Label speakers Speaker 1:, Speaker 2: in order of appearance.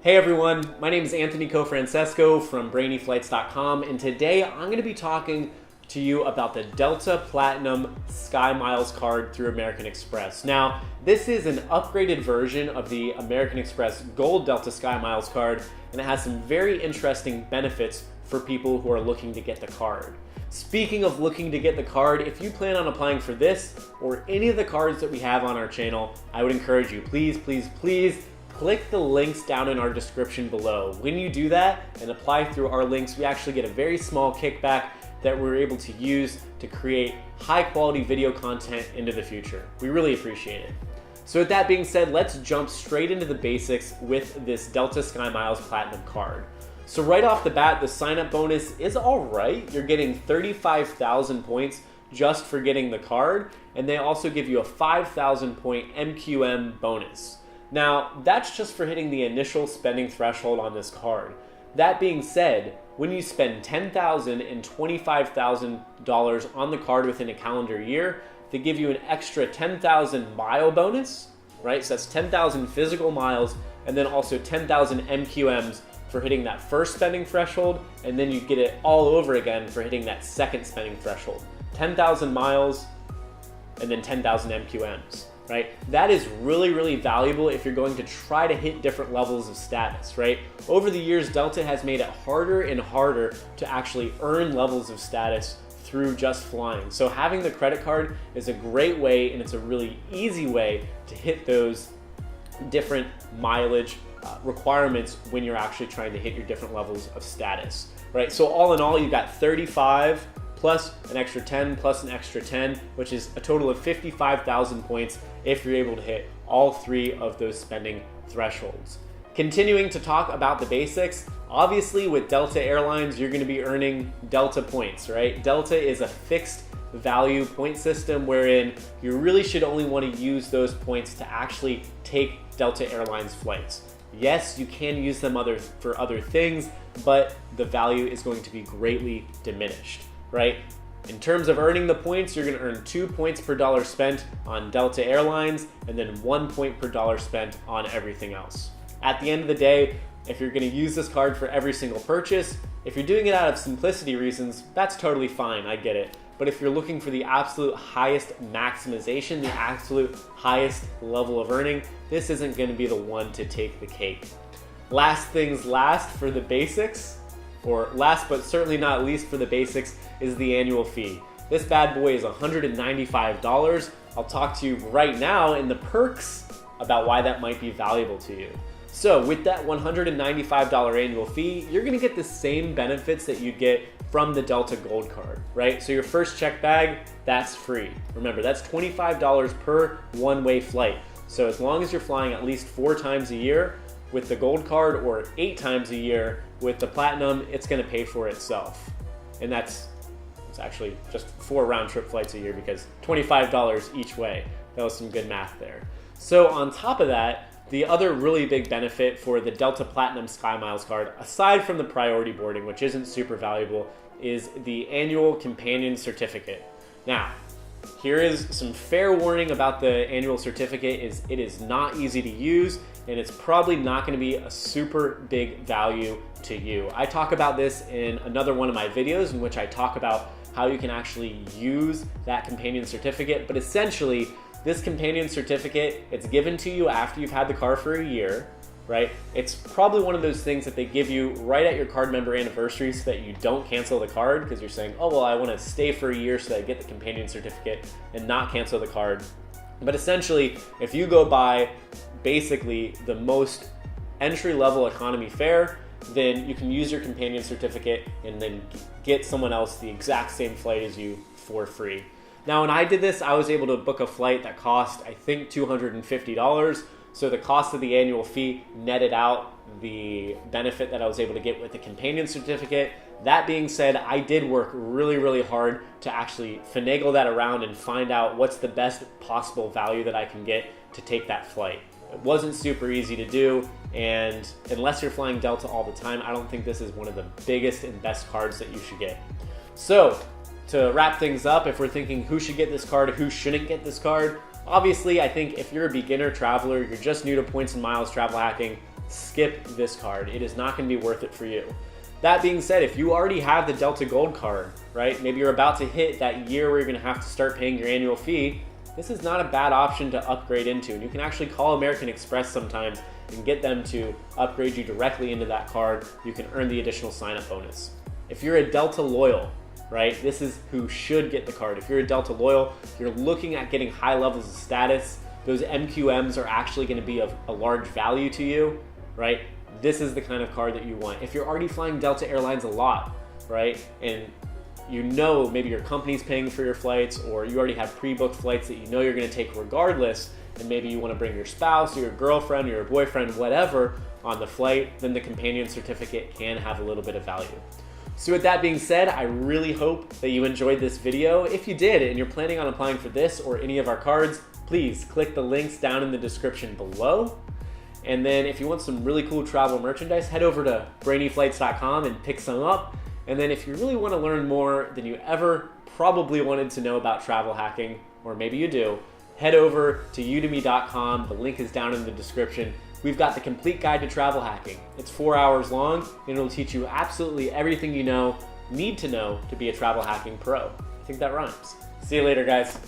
Speaker 1: Hey everyone, my name is Anthony Cofrancesco from brainyflights.com, and today I'm going to be talking to you about the Delta Platinum SkyMiles card through American Express. Now, this is an upgraded version of the American Express Gold Delta SkyMiles card, and it has some very interesting benefits for people who are looking to get the card. Speaking of looking to get the card, if you plan on applying for this or any of the cards that we have on our channel, I would encourage you, please click the links down in our description below. When you do that and apply through our links, we actually get a very small kickback that we're able to use to create high quality video content into the future. We really appreciate it. So with that being said, let's jump straight into the basics with this Delta SkyMiles Platinum card. So right off the bat, the sign-up bonus is all right. You're getting 35,000 points just for getting the card, and they also give you a 5,000 point MQM bonus. Now, that's just for hitting the initial spending threshold on this card. That being said, when you spend $10,000 and $25,000 on the card within a calendar year, they give you an extra 10,000 mile bonus, right? So that's 10,000 physical miles, and then also 10,000 MQMs for hitting that first spending threshold, and then you get it all over again for hitting that second spending threshold. 10,000 miles, and then 10,000 MQMs. Right? That is really valuable if you're going to try to hit different levels of status, right? Over the years, Delta has made it harder and harder to actually earn levels of status through just flying. So having the credit card is a great way, and it's a really easy way to hit those different mileage requirements when you're actually trying to hit your different levels of status, right? So all in all, you've got 35 plus an extra 10 plus an extra 10, which is a total of 55,000 points if you're able to hit all three of those spending thresholds. Continuing to talk about the basics, obviously with Delta Airlines, you're going to be earning Delta points, right? Delta is a fixed value point system wherein you really should only want to use those points to actually take Delta Airlines flights. Yes, you can use them for other things, but the value is going to be greatly diminished, right? In terms of earning the points, you're going to earn 2 points per dollar spent on Delta Airlines and then 1 point per dollar spent on everything else. At the end of the day, if you're going to use this card for every single purchase, if you're doing it out of simplicity reasons, that's totally fine, I get it. But if you're looking for the absolute highest maximization, the absolute highest level of earning, this isn't going to be the one to take the cake. Last things last for the basics, or last but certainly not least for the basics, is the annual fee. This bad boy is $195. I'll talk to you right now in the perks about why that might be valuable to you. So with that $195 annual fee, you're gonna get the same benefits that you get from the Delta Gold card, right? So your first check bag, that's free. Remember, that's $25 per one-way flight. So as long as you're flying at least 4 times a year with the Gold card or 8 times a year with the Platinum, it's gonna pay for itself. And it's actually just 4 round-trip flights a year because $25 each way. That was some good math there. So on top of that, the other really big benefit for the Delta Platinum SkyMiles card, aside from the priority boarding, which isn't super valuable, is the annual companion certificate. Now, here is some fair warning about the annual certificate. It is not easy to use, and it's probably not going to be a super big value to you. I talk about this in another one of my videos in which I talk about how you can actually use that companion certificate, but essentially this companion certificate, it's given to you after you've had the car for a year, right? It's probably one of those things that they give you right at your card member anniversary so that you don't cancel the card because you're saying, oh, well, I want to stay for a year so that I get the companion certificate and not cancel the card. But essentially, if you go buy basically the most entry-level economy fare, then you can use your companion certificate and then get someone else the exact same flight as you for free. Now, when I did this, I was able to book a flight that cost, I think, $250. So the cost of the annual fee netted out the benefit that I was able to get with the companion certificate. That being said, I did work really hard to actually finagle that around and find out what's the best possible value that I can get to take that flight. It wasn't super easy to do, and unless you're flying Delta all the time, I don't think this is one of the biggest and best cards that you should get. So to wrap things up, if we're thinking who should get this card, who shouldn't get this card, obviously I think if you're a beginner traveler, you're just new to points and miles travel hacking, skip this card. It is not going to be worth it for you. That being said, if you already have the Delta Gold card, right, maybe you're about to hit that year where you're going to have to start paying your annual fee, this is not a bad option to upgrade into. And you can actually call American Express sometimes and get them to upgrade you directly into that card. You can earn the additional sign-up bonus. If you're a Delta loyal, right, this is who should get the card. If you're a Delta loyal, you're looking at getting high levels of status. Those MQMs are actually going to be of a large value to you, right? This is the kind of card that you want. If you're already flying Delta Airlines a lot, right, and you know maybe your company's paying for your flights, or you already have pre-booked flights that you know you're going to take regardless, and maybe you want to bring your spouse or your girlfriend or your boyfriend, whatever, on the flight, then the companion certificate can have a little bit of value. So with that being said, I really hope that you enjoyed this video. If you did and you're planning on applying for this or any of our cards, please click the links down in the description below. And then if you want some really cool travel merchandise, head over to brainyflights.com and pick some up. And then if you really want to learn more than you ever probably wanted to know about travel hacking, or maybe you do, head over to udemy.com. The link is down in the description. We've got the complete guide to travel hacking. It's 4 hours long, and it'll teach you absolutely everything you need to know to be a travel hacking pro. I think that rhymes. See you later, guys.